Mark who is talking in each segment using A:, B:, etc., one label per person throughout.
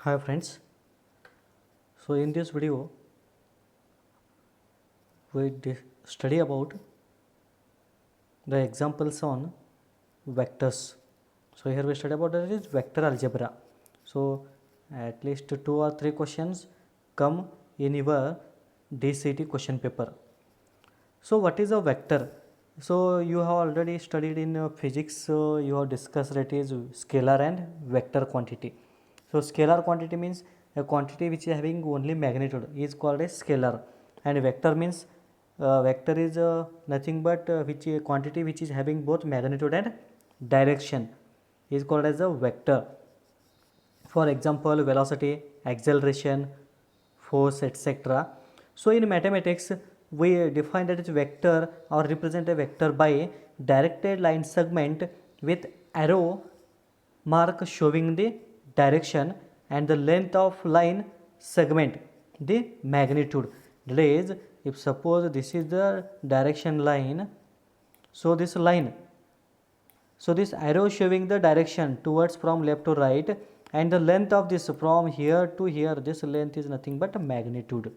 A: Hi friends, so in this video we study about the examples on vectors. So here we study about that is vector algebra. So at least 2 or 3 questions come in your DCT question paper. So what is a vector? So you have already studied in physics, so you have discussed that is scalar and vector quantity. So scalar quantity means a quantity which is having only magnitude is called a scalar, and vector means vector is nothing but which quantity which is having both magnitude and direction is called as a vector. For example, velocity, acceleration, force, etc. So in mathematics we define that as vector or represent a vector by directed line segment with arrow mark showing the direction and the length of line segment the magnitude. That is, if suppose this is the direction line, so this line, so this arrow showing the direction towards from left to right, and the length of this from here to here, this length is nothing but magnitude.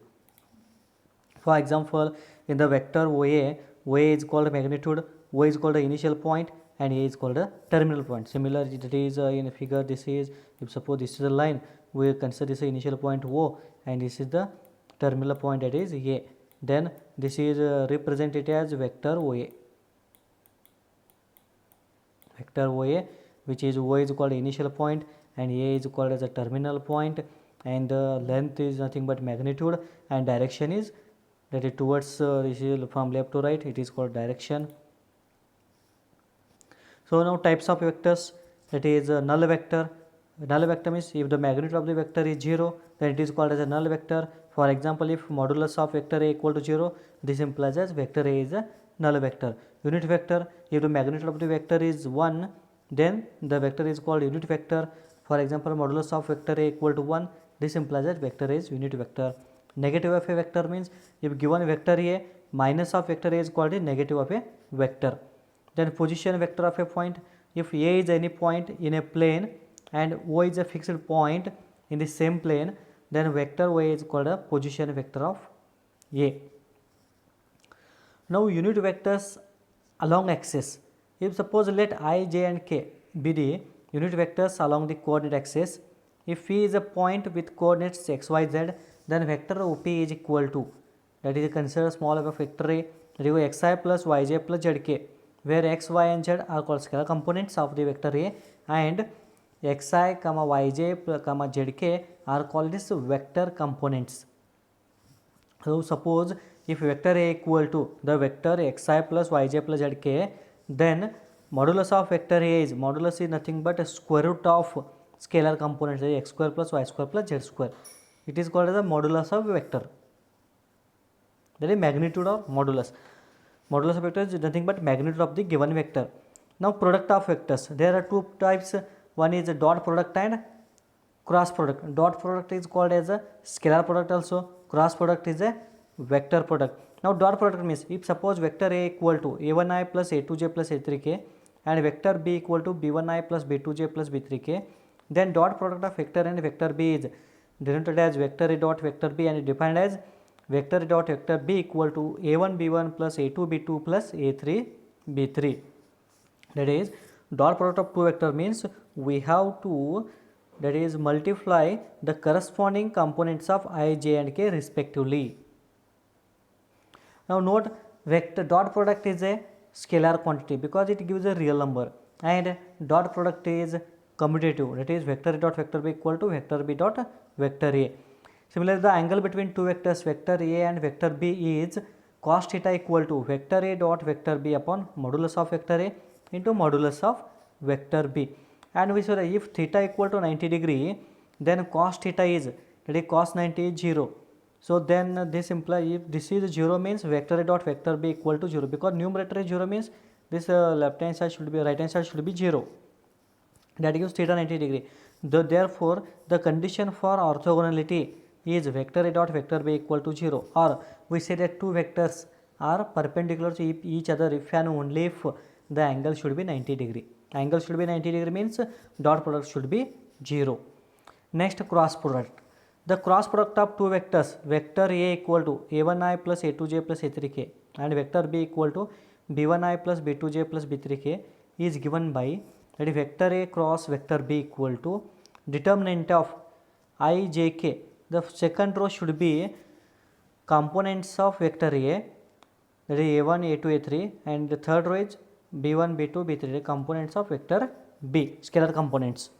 A: For example, in the vector OA is called magnitude, O is called the initial point, and A is called the terminal point. Similarly, that is in a figure, this is, if suppose this is a line, we consider this initial point O, and this is the terminal point, that is A. Then this is represented as vector OA. Vector OA, which is O is called initial point and A is called as a terminal point, and the length is nothing but magnitude, and direction is that is towards this is from left to right, it is called direction. So now types of vectors, that is null vector. Null vector means if the magnitude of the vector is 0, then it is called as a null vector. For example, if modulus of vector A equal to 0, this implies as vector A is a null vector. Unit vector, if the magnitude of the vector is 1, then the vector is called unit vector. For example, modulus of vector A equal to 1, this implies that vector A is unit vector. Negative of a vector means if given vector A, minus of vector A is called a negative of a vector. Then position vector of a point, if A is any point in a plane and O is a fixed point in the same plane, then vector O is called a position vector of A. Now unit vectors along axis, if suppose let I, J and K be the unit vectors along the coordinate axis, if P is a point with coordinates x, y, z, then vector OP is equal to, that is consider small of a vector A, that is xi plus yj plus zk, where x, y and z are called scalar components of the vector A, and xi, yj, zk are called this vector components. So suppose if vector A equal to the vector xi plus yj plus zk, then modulus of vector A is, modulus is nothing but a square root of scalar components, that is x square plus y square plus z square. It is called as the modulus of vector, that is magnitude or modulus. Modulus of vector is nothing but magnitude of the given vector. Now product of vectors, there are two types. One is a dot product and cross product. Dot product is called as a scalar product also. Cross product is a vector product. Now dot product means if suppose vector A equal to a1i plus a2j plus a3k and vector B equal to b1i plus b2j plus b3k, then dot product of vector and vector B is denoted as vector A dot vector B and defined as vector A dot vector B equal to a1 b1 plus a2 b2 plus a3 b3. That is, dot product of two vector means we have to, that is, multiply the corresponding components of I, j and k respectively. Now note, vector dot product is a scalar quantity because it gives a real number, and dot product is commutative, that is vector A dot vector B equal to vector B dot vector A. Similarly, the angle between two vectors vector A and vector B is cos theta equal to vector A dot vector B upon modulus of vector A into modulus of vector B. And we saw that if theta equal to 90 degree, then cos theta is, that is cos 90 is 0. So then this implies if this is 0 means vector A dot vector B equal to 0, because numerator is 0 means this left hand side should be, right hand side should be 0. That gives theta 90 degree. Therefore, the condition for orthogonality is vector A dot vector B equal to 0, or we say that two vectors are perpendicular to each other if and only if the angle should be 90 degree. Angle should be 90 degree means dot product should be 0. Next, cross product. The cross product of two vectors, vector A equal to a1i plus a2j plus a3k and vector B equal to b1i plus b2j plus b3k is given by, that is vector A cross vector B equal to determinant of I, j, k. The second row should be components of vector A, that is a1, a2, a3, and the third row is b1, b2, b3, the components of vector B, scalar components.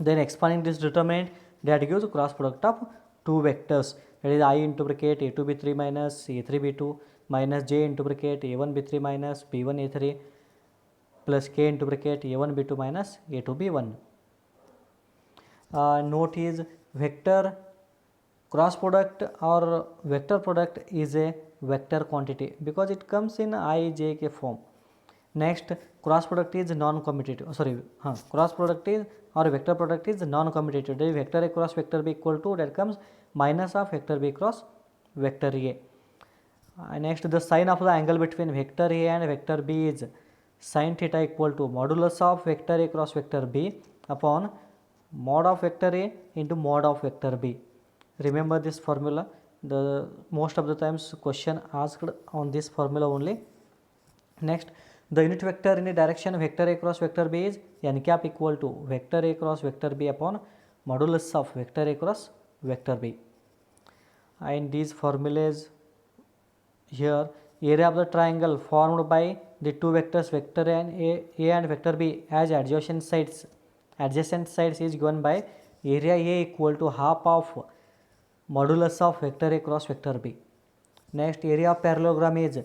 A: Then expanding this determinant, that gives cross product of two vectors, that is I into bracket a2 b3 minus a3 b2 minus j into bracket a1 b3 minus b1 a3 plus k into bracket a1 b2 minus a2 b1. Note is vector cross product or vector product is a vector quantity because it comes in I, j, k form. Next, cross product is non-commutative. Cross product is or vector product is non-commutative. The vector A cross vector B equal to, that comes minus of vector B cross vector A. Next, the sign of the angle between vector A and vector B is sin theta equal to modulus of vector A cross vector B upon mod of vector A into mod of vector B. Remember this formula. The most of the times question asked on this formula only. Next, the unit vector in the direction vector A cross vector B is n cap equal to vector A cross vector B upon modulus of vector A cross vector B. And these formulas here, area of the triangle formed by the two vectors vector A and vector B as adjacent sides is given by area A equal to half of modulus of vector A cross vector B. Next, area of parallelogram is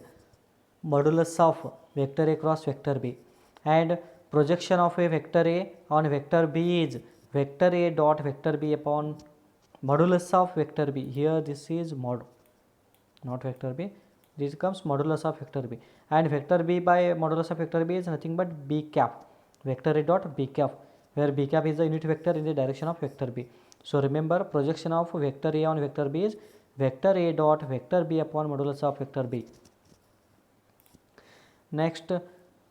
A: modulus of vector A cross vector B, and projection of a vector A on vector B is vector A dot vector B upon modulus of vector B. Here this is mod, not vector B, this comes modulus of vector B, and vector B by modulus of vector B is nothing but B cap, vector A dot B cap, where B cap is the unit vector in the direction of vector B. So remember, projection of vector A on vector B is vector A dot vector B upon modulus of vector B. Next,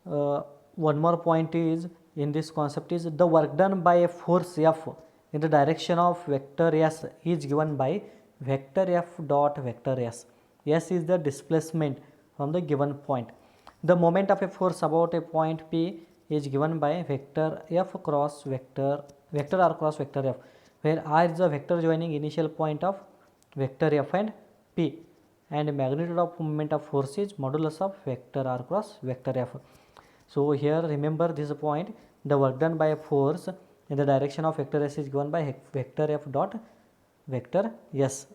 A: one more point is in this concept is the work done by a force F in the direction of vector S is given by vector F dot vector S. S is the displacement from the given point. The moment of a force about a point P is given by vector F cross vector R cross vector F, where R is the vector joining initial point of vector F and P, and magnitude of moment of force is modulus of vector R cross vector F. So here remember this point, the work done by a force in the direction of vector S is given by vector F dot vector S,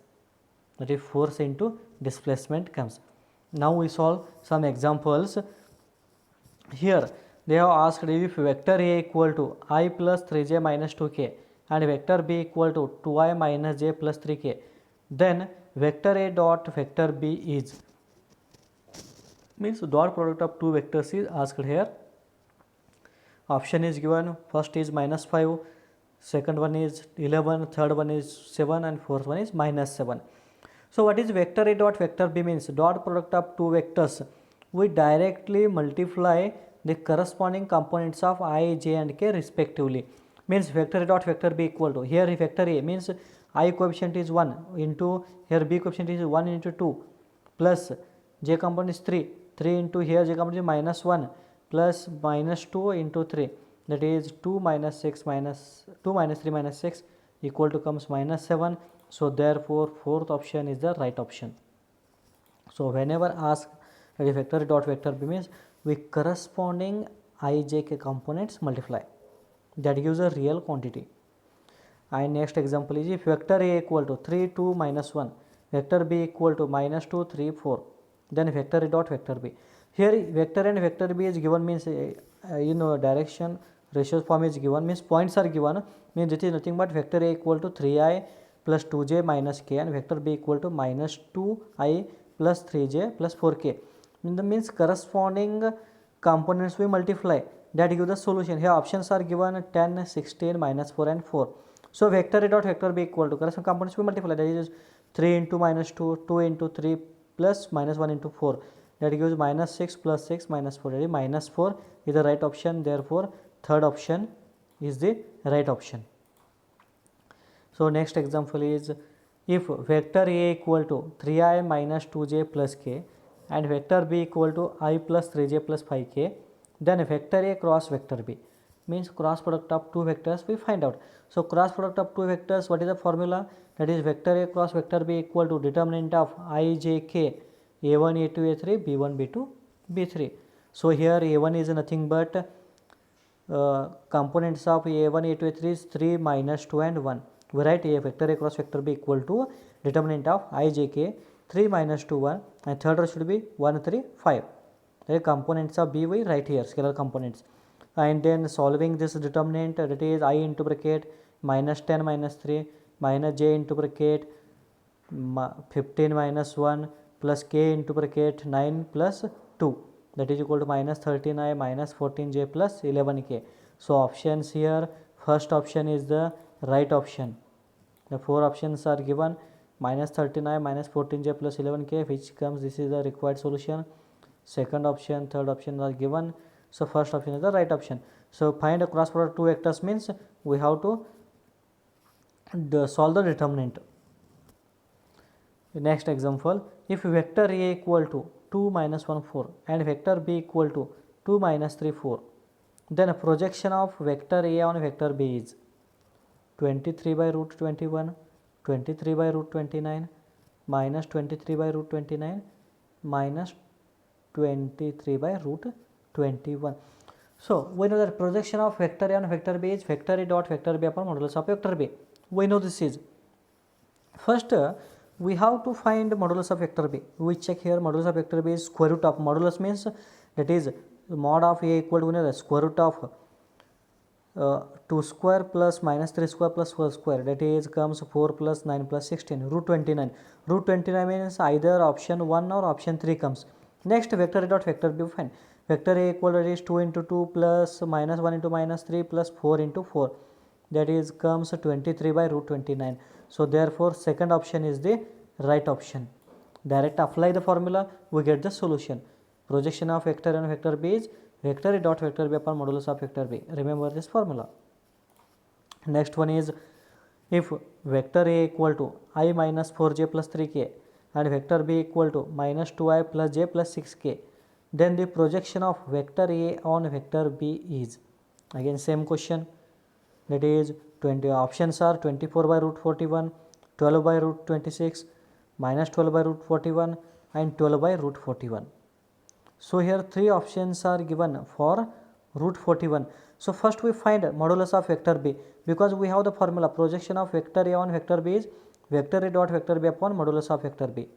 A: that is force into displacement comes. Now we solve some examples. Here they have asked if vector A equal to I plus 3j minus 2k and vector B equal to 2i minus j plus 3k, then vector A dot vector B is, means dot product of two vectors is asked here. Option is given, first is minus 5, second one is 11, third one is 7, and fourth one is minus 7. So what is vector A dot vector B means? Dot product of two vectors, we directly multiply the corresponding components of I, j and k respectively. Means vector A dot vector B equal to, here vector A means I coefficient is 1 into, here B coefficient is 1 into 2 plus j component is 3 into, here j component is minus 1 plus minus 2 into 3, that is 2 minus 6 minus 2 minus 3 minus 6 equal to comes minus 7. So therefore fourth option is the right option. So whenever asked vector dot vector B means we corresponding I, j, k components multiply, that gives a real quantity. And next example is if vector A equal to 3, 2, minus 1, vector B equal to minus 2, 3, 4, then vector A dot vector B. Here vector and vector B is given, means direction ratios form is given, means points are given, means it is nothing but vector A equal to 3i plus 2j minus k and vector B equal to minus 2i plus 3j plus 4k. Means corresponding components we multiply, that gives the solution. Here options are given 10, 16, minus 4 and 4. So vector A dot vector B equal to corresponding components we multiply, that is 3 into minus 2, 2 into 3 plus minus 1 into 4, that gives minus 6 plus 6 minus 4, that is minus 4 is the right option. Therefore third option is the right option. So next example is, if vector A equal to 3i minus 2j plus k and vector B equal to I plus 3j plus 5k, then vector A cross vector B, means cross product of two vectors we find out. So cross product of two vectors, what is the formula? That is vector A cross vector B equal to determinant of I, j, k, a1, a2, a3, b1, b2, b3. So here a1 is nothing but components of a1, a2, a3 is 3, minus 2 and 1. We write a vector A cross vector B equal to determinant of I, j, k, 3, minus 2, 1, and third row should be 1, 3, 5. The components of B we write here, scalar components. And then solving this determinant, that is I into bracket minus 10 minus 3 minus j into bracket 15 minus 1 plus k into bracket 9 plus 2, that is equal to minus 13i minus 14j plus 11k. So options here, first option is the right option. The four options are given, minus 13i minus 14j plus 11k, which comes, this is the required solution. Second option, third option are given, so first option is the right option. So find a cross product two vectors means we have to solve the determinant. The next example, if vector A equal to 2 minus 1 4 and vector B equal to 2 minus 3 4, then a projection of vector A on vector B is 23 by root 21, 23 by root 29, minus 23 by root 29, minus 23 by root 21. So we know that projection of vector A on vector B is vector A dot vector B upon modulus of vector B. We know this is. First we have to find modulus of vector B. We check here, modulus of vector B is square root of, modulus means that is mod of A equal to the square root of 2 square plus minus 3 square plus 4 square, that is comes 4 plus 9 plus 16, root 29. Root 29 means either option 1 or option 3 comes. Next vector A dot vector B find. Vector A equal to is 2 into 2 plus minus 1 into minus 3 plus 4 into 4, that is comes 23 by root 29. So therefore second option is the right option. Direct apply the formula, we get the solution. Projection of vector and vector B is vector A dot vector B upon modulus of vector B. Remember this formula. Next one is, if vector A equal to I minus 4j plus 3k and vector B equal to minus 2i plus j plus 6k, then the projection of vector A on vector B is, again same question, that is 20 options are 24 by root 41, 12 by root 26, minus 12 by root 41 and 12 by root 41. So here three options are given for root 41. So first we find modulus of vector B, because we have the formula projection of vector A on vector B is vector A dot vector B upon modulus of vector B.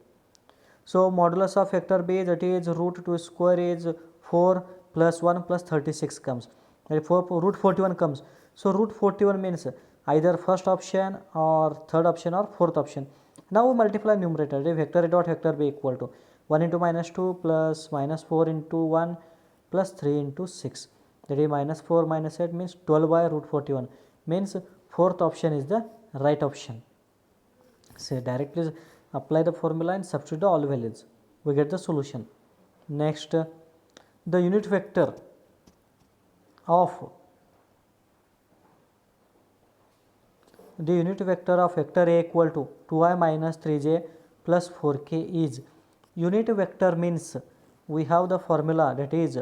A: So modulus of vector B, that is root 2 square is 4 plus 1 plus 36 comes, root 41 comes. So root 41 means either first option or third option or fourth option. Now we multiply numerator, vector A dot vector B equal to 1 into minus 2 plus minus 4 into 1 plus 3 into 6, that is minus 4 minus 8 means 12 by root 41, means fourth option is the right option. So directly apply the formula and substitute all values, we get the solution. Next, the unit vector of vector A equal to 2i minus 3j plus 4k is, unit vector means we have the formula, that is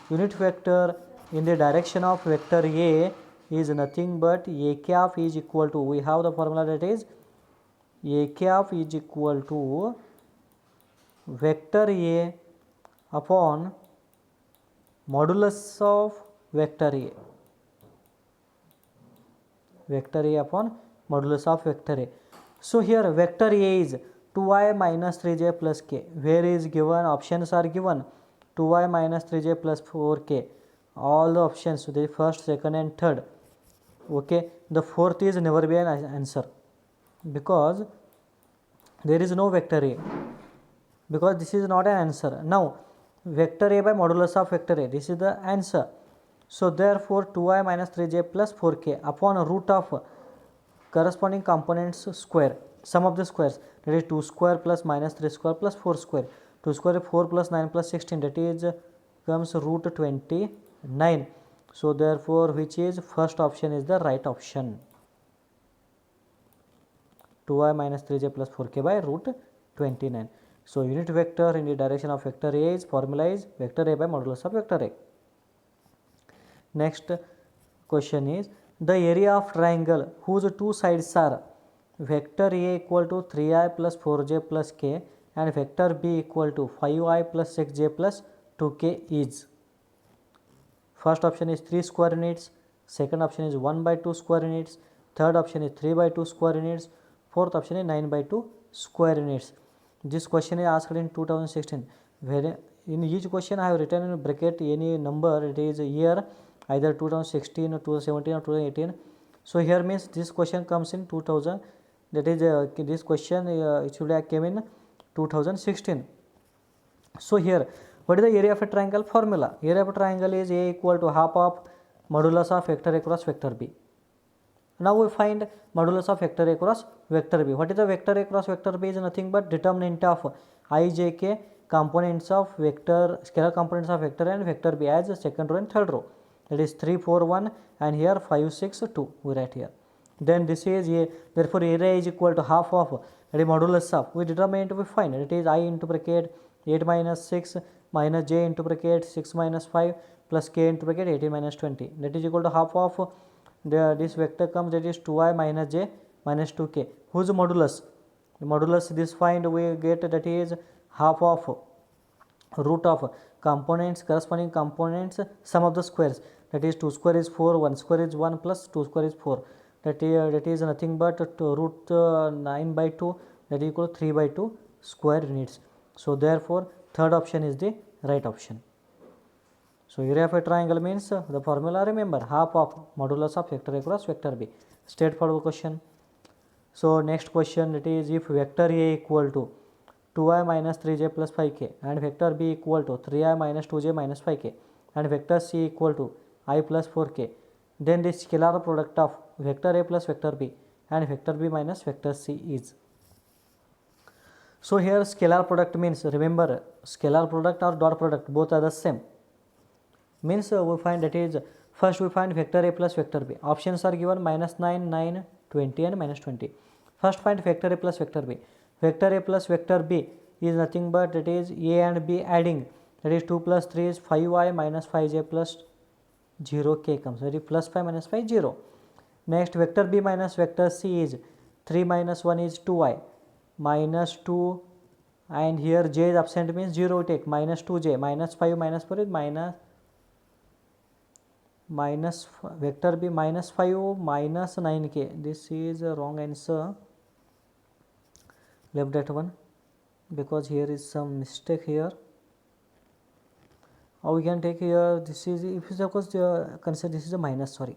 A: unit vector in the direction of vector A is nothing but a cap is equal to, we have the formula, that is a cap is equal to vector A upon modulus of vector A, vector A upon modulus of vector A. So here vector A is 2i minus 3j plus k, where is given, options are given 2i minus 3j plus 4k, all the options, the first, second and third. Okay, the fourth is never be an answer, because there is no vector A, because this is not an answer. Now vector A by modulus of vector A, this is the answer. So therefore 2i minus 3j plus 4k upon root of corresponding components square, sum of the squares, that is 2 square plus minus 3 square plus 4 square, 2 square 4 plus 9 plus 16, that is comes root 29. So therefore which is first option is the right option. 2i minus 3j plus 4k by root 29. So unit vector in the direction of vector A is formula is vector A by modulus of vector A. Next question is the area of triangle whose two sides are vector A equal to 3i plus 4j plus k and vector B equal to 5i plus 6j plus 2k is. First option is 3 square units, second option is 1 by 2 square units, third option is 3 by 2 square units, fourth option is 9 by 2 square units. This question is asked in 2016. Where in each question I have written in bracket any number, it is year either 2016 or 2017 or 2018. So here means this question comes in 2000, that is this question it should have came in 2016. So here what is the area of a triangle? Formula: area of a triangle is A equal to half of modulus of vector A cross vector B. Now we find modulus of vector A cross vector B. What is the vector A cross vector B? Is nothing but determinant of I, J, K components of vector, scalar components of vector and vector B as second row and third row. That is 3, 4, 1 and here 5, 6, 2 we write here. Then this is A, therefore area is equal to half of, that is modulus of, we determine it, we find it is I into bracket 8 minus 6 minus j into bracket 6 minus 5 plus k into bracket 18 minus 20, that is equal to half of this vector comes, that is 2i minus j minus 2k. Whose modulus? The modulus this find we get, that is half of root of components, corresponding components, sum of the squares, that is 2 square is 4, 1 square is 1 plus 2 square is 4, that is nothing but root 9 by 2, that is equal to 3 by 2 square units. So therefore third option is the right option. So area of a triangle means the formula, remember, half of modulus of vector A cross vector B. Straightforward question. So next question, that is if vector A equal to 2i minus 3j plus 5k and vector B equal to 3i minus 2j minus 5k and vector C equal to I plus 4k, then the scalar product of vector A plus vector B and vector B minus vector C is. So here scalar product means, remember, scalar product or dot product both are the same. Means we find, that is first we find vector A plus vector B. Options are given minus 9, 9, 20 and minus 20. First find vector A plus vector B. Vector A plus vector B is nothing but, that is A and B adding, that is 2 plus 3 is 5i minus 5j plus 0k comes, that is plus 5 minus 5 0. Next vector B minus vector C is 3 minus 1 is 2i minus 2 and here j is absent means 0 take minus 2j minus 5 minus 4 is minus vector B minus 5 minus 9k. This is a wrong answer, left that one because here is some mistake here. Or we can take here, this is, if you suppose consider this is a minus, sorry,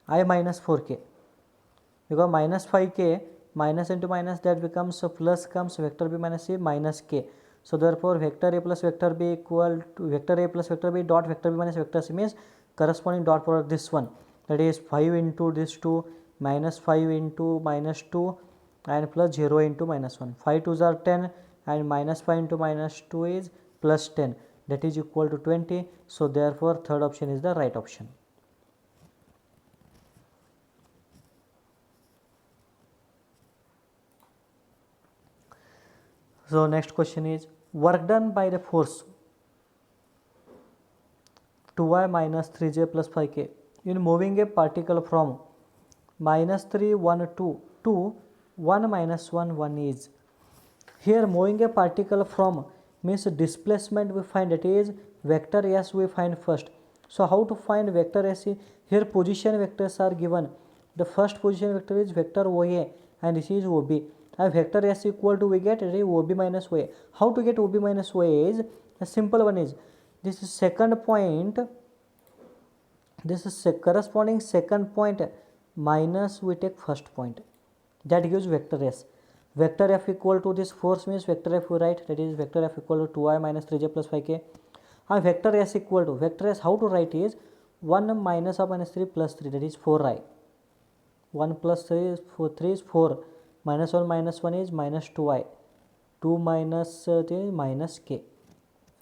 A: I minus 4k, because minus 5k minus into minus that becomes a plus comes vector B minus C minus k. So therefore vector A plus vector B equal to vector A plus vector B dot vector B minus vector C means corresponding dot product this one, that is 5 into this 2 minus 5 into minus 2 and plus 0 into minus 1. 5 2s are 10 and minus 5 into minus 2 is plus 10, that is equal to 20. So therefore third option is the right option. So next question is work done by the force 2i minus 3j plus 5k in moving a particle from minus 3 1 2 to 1 minus 1 1 is. Here moving a particle from means displacement we find, it is vector S we find first. So how to find vector S? Here position vectors are given. The first position vector is vector OA and this is OB. And vector S equal to we get, it is OB minus OA. How to get OB minus OA is a simple one, is this is second point, this is corresponding second point minus we take first point, that gives vector S. Vector F equal to this force means vector F we write, that is vector F equal to 2i minus 3j plus 5k. And vector S equal to, vector S how to write is 1 minus of minus 3 plus 3, that is 4i. 1 plus 3 is 4, 3 is 4, minus 1 minus 1 is minus 2i, 2 minus 3 minus k.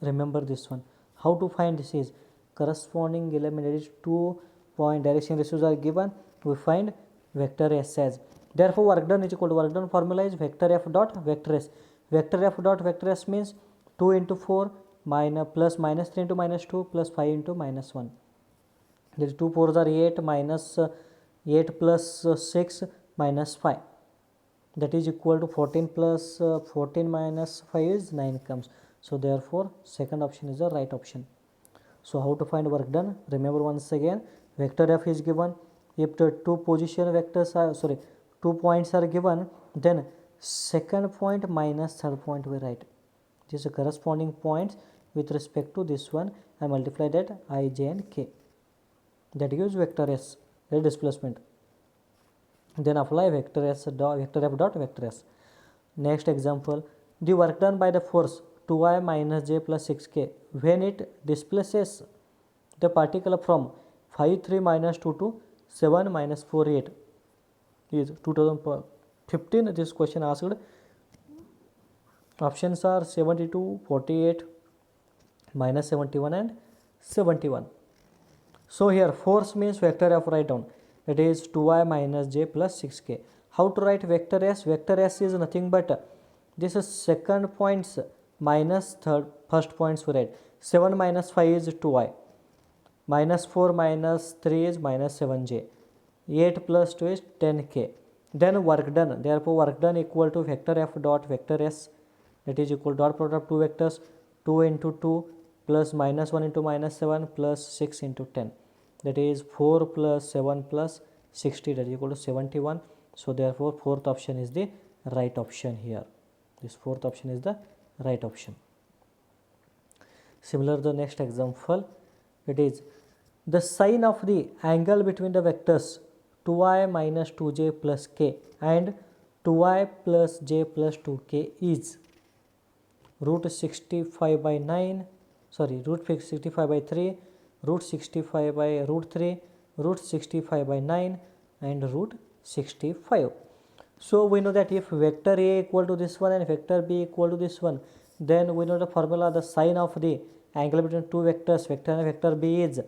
A: Remember this one. How to find this is corresponding element, that is 2 point direction ratios are given, we find vector S as Therefore work done is equal to, work done formula is vector f dot vector s. Vector f dot vector s means 2 into 4 minus plus minus 3 into minus 2 plus 5 into minus 1. That is 2 4s are 8 minus 8 plus 6 minus 5. That is equal to 14 plus 14 minus 5 is 9 comes. So therefore second option is the right option. So how to find work done? Remember once again, vector f is given. If the two position vectors are, sorry, 2 points are given, then second point minus third point we write. This is the corresponding points with respect to this one, and multiply that I, j and k. That gives vector s, the displacement. Then apply vector s dot vector f dot vector s. Next example, the work done by the force 2i minus j plus 6k when it displaces the particle from 5 3 minus 2 to 7 minus 4 8 is 2015. This question asked. Options are 72, 48, minus 71 and 71. So here force means vector f, write down, that is 2i minus j plus 6k. How to write vector s? Vector s is nothing but this is second points minus first points we write. 7 minus 5 is 2i, minus 4 minus 3 is minus 7j, 8 plus 2 is 10k. Then work done, therefore work done equal to vector f dot vector s, that is equal to dot product of two vectors, 2 into 2 plus minus 1 into minus 7 plus 6 into 10, that is 4 plus 7 plus 60, that is equal to 71. So therefore fourth option is the right option here. This fourth option is the right option. Similar the next example, it is the sine of the angle between the vectors 2i minus 2j plus k and 2i plus j plus 2k is root 65 by 9, sorry, root 65 by 3, root 65 by root 3, root 65 by 9 and root 65. So we know that if vector A equal to this one and vector B equal to this one, then we know the formula, the sine of the angle between two vectors, vector A and vector B, is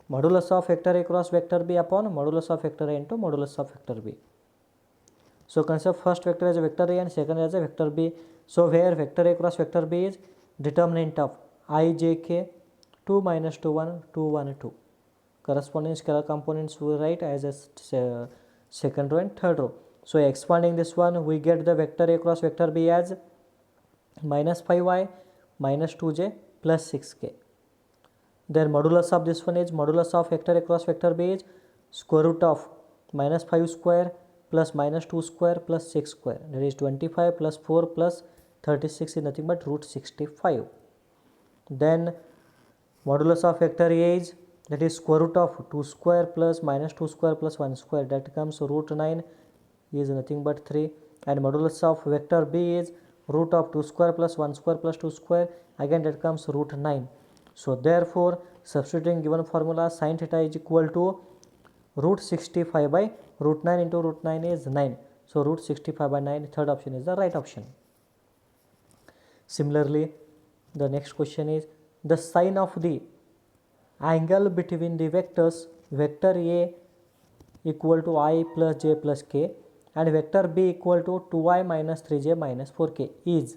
A: modulus of vector A cross vector B upon modulus of vector A into modulus of vector B. So consider first vector as a vector A and second as a vector B. So where vector A cross vector B is determinant of I, j, k, 2 minus 2 1, 2 1 2. Corresponding scalar components we write as a second row and third row. So expanding this one, we get the vector A cross vector B as minus 5i minus 2j plus 6k. Then modulus of this one is modulus of vector A cross vector B is square root of minus 5 square plus minus 2 square plus 6 square, that is 25 plus 4 plus 36 is nothing but root 65. Then modulus of vector A is, that is square root of 2 square plus minus 2 square plus 1 square, that comes root 9 is nothing but 3, and modulus of vector B is root of 2 square plus 1 square plus 2 square, again that comes root 9. So therefore substituting given formula, sin theta is equal to root 65 by root 9 into root 9 is 9. So root 65 by 9, third option is the right option. Similarly, the next question is the sine of the angle between the vectors vector A equal to I plus j plus k and vector B equal to 2i minus 3j minus 4k is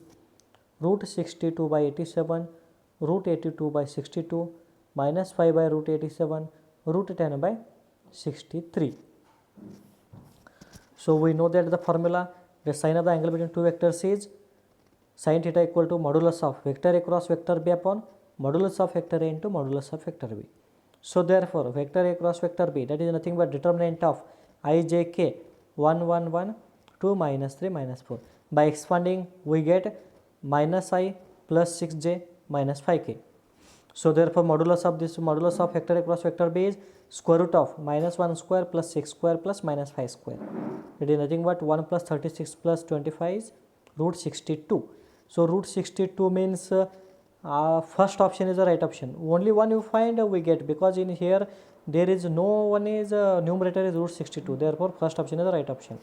A: root 62 by 87, root 82 by 62, minus 5 by root 87, root 10 by 63. So we know that the formula, the sine of the angle between two vectors is sin theta equal to modulus of vector A cross vector B upon modulus of vector A into modulus of vector B. So therefore vector A cross vector B, that is nothing but determinant of I, j, k, 1 1 1, 2 minus 3 minus 4. By expanding we get minus I plus 6j minus 5k. So therefore modulus of this, modulus of vector A cross vector B is square root of minus 1 square plus 6 square plus minus 5 square. It is nothing but 1 plus 36 plus 25 is root 62. So root 62 means first option is the right option. Only one you find we get, because in here there is no one is numerator is root 62. Therefore first option is the right option.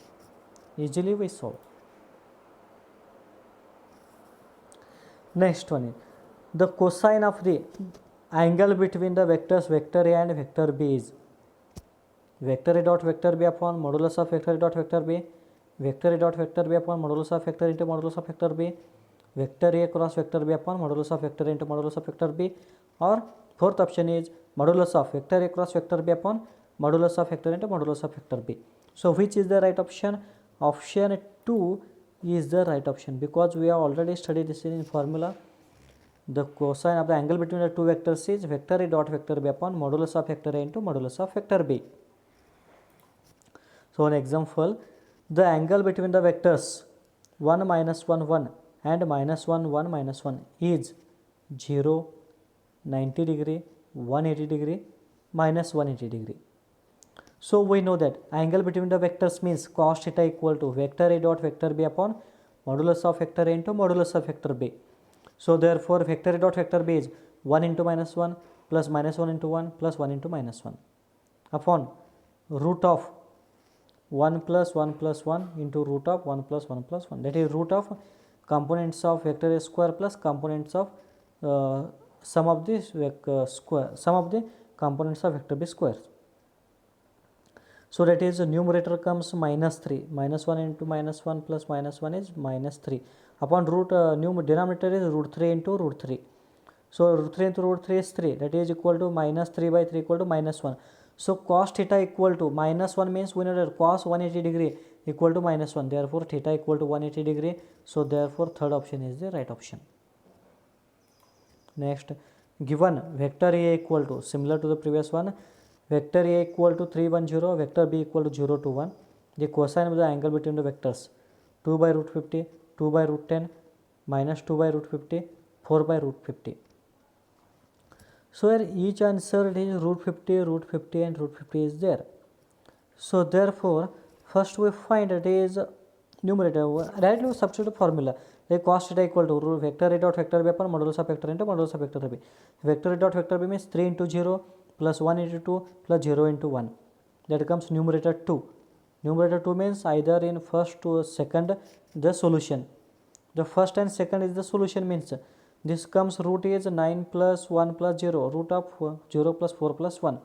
A: Easily we solve. Next one is the cosine of the angle between the vectors vector A and vector B is vector A dot vector B upon modulus of vector A dot vector B. vector A dot vector B upon modulus of vector into modulus of vector B, vector A cross vector B upon modulus of vector into modulus of vector B, or fourth option is modulus of vector A cross vector B upon modulus of vector into modulus of vector B. So which is the right option? Option 2 is the right option, because we have already studied this in formula. The cosine of the angle between the two vectors is vector A dot vector B upon modulus of vector A into modulus of vector B. So an example, the angle between the vectors 1 minus 1 1 and minus 1 1 minus 1 is 0, 90 degree, 180 degree, minus 180 degree. So we know that angle between the vectors means cos theta equal to vector A dot vector B upon modulus of vector A into modulus of vector B. So therefore vector A dot vector B is 1 into minus 1 plus minus 1 into 1 plus 1 into minus 1 upon root of 1 plus 1 plus 1 into root of 1 plus 1 plus 1, that is root of components of vector A square plus components of sum of the sum of the components of vector B square. So that is numerator comes minus 3, minus 1 into minus 1 plus minus 1 is minus 3 upon root denominator is root 3 into root 3. So root 3 into root 3 is 3, that is equal to minus 3 by 3 equal to minus 1. So cos theta equal to minus 1 means we know that cos 180 degree equal to minus 1, therefore theta equal to 180 degree. So therefore third option is the right option. Next, given vector A equal to, similar to the previous one, vector A equal to 3 1 0, vector B equal to 0 2 1, the cosine of the angle between the vectors 2 by root 50, 2 by root 10, minus 2 by root 50, 4 by root 50. So here each answer is root 50 and root 50 is there. So therefore first we find it is numerator, directly substitute formula like cos theta equal to vector A dot vector B upon modulus of vector into modulus of vector B. Vector A dot vector B means 3 into 0 plus 1 into 2 plus 0 into 1, that comes numerator 2. Numerator 2 means either in first to second the solution. The first and second is the solution, means this comes root is 9 plus 1 plus 0, root of 0 plus 4 plus 1,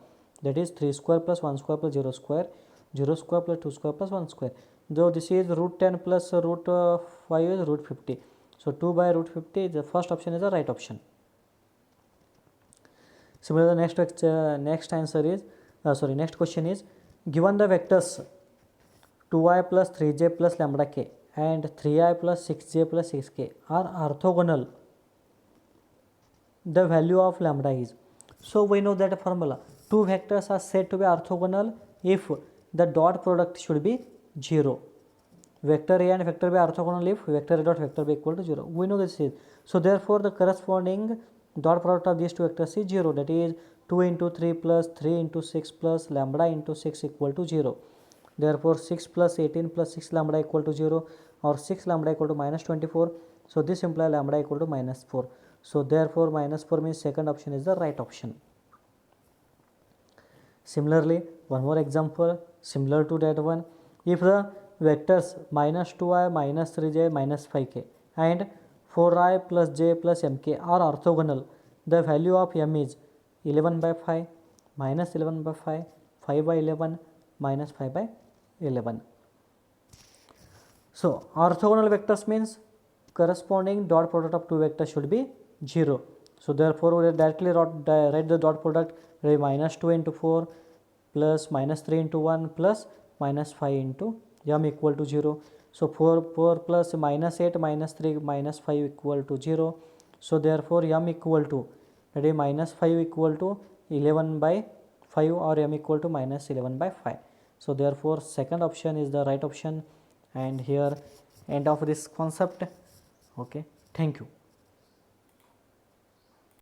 A: that is 3 square plus 1 square plus 0 square, 0 square plus 2 square plus 1 square. Though this is root 10 plus root 5 is root 50. So 2 by root 50, the first option is the right option. Similarly, next answer is next question is, given the vectors 2i plus 3j plus lambda k and 3i plus 6j plus 6k are orthogonal, the value of lambda is. So we know that formula, two vectors are said to be orthogonal if the dot product should be 0. Vector A and vector B are orthogonal if vector A dot vector B equal to 0. We know this is. So therefore the corresponding dot product of these two vectors is 0, that is 2 into 3 plus 3 into 6 plus lambda into 6 equal to 0. Therefore 6 plus 18 plus 6 lambda equal to 0, or 6 lambda equal to minus 24. So this implies lambda equal to minus 4. So therefore minus 4 means second option is the right option. Similarly, one more example similar to that one. If the vectors minus 2i minus 3j minus 5k and 4i plus j plus mk are orthogonal, the value of m is 11 by 5, minus 11 by 5, 5 by 11, minus 5 by 11. So orthogonal vectors means corresponding dot product of two vectors should be 0. So therefore we directly write the dot product, minus 2 into 4 plus minus 3 into 1 plus minus 5 into m equal to 0. So 4 plus minus 8 minus 3 minus 5 equal to 0. So therefore m equal to, that is minus 5 equal to 11 by 5, or m equal to minus 11 by 5. So therefore second option is the right option. And here end of this concept. Okay, thank you.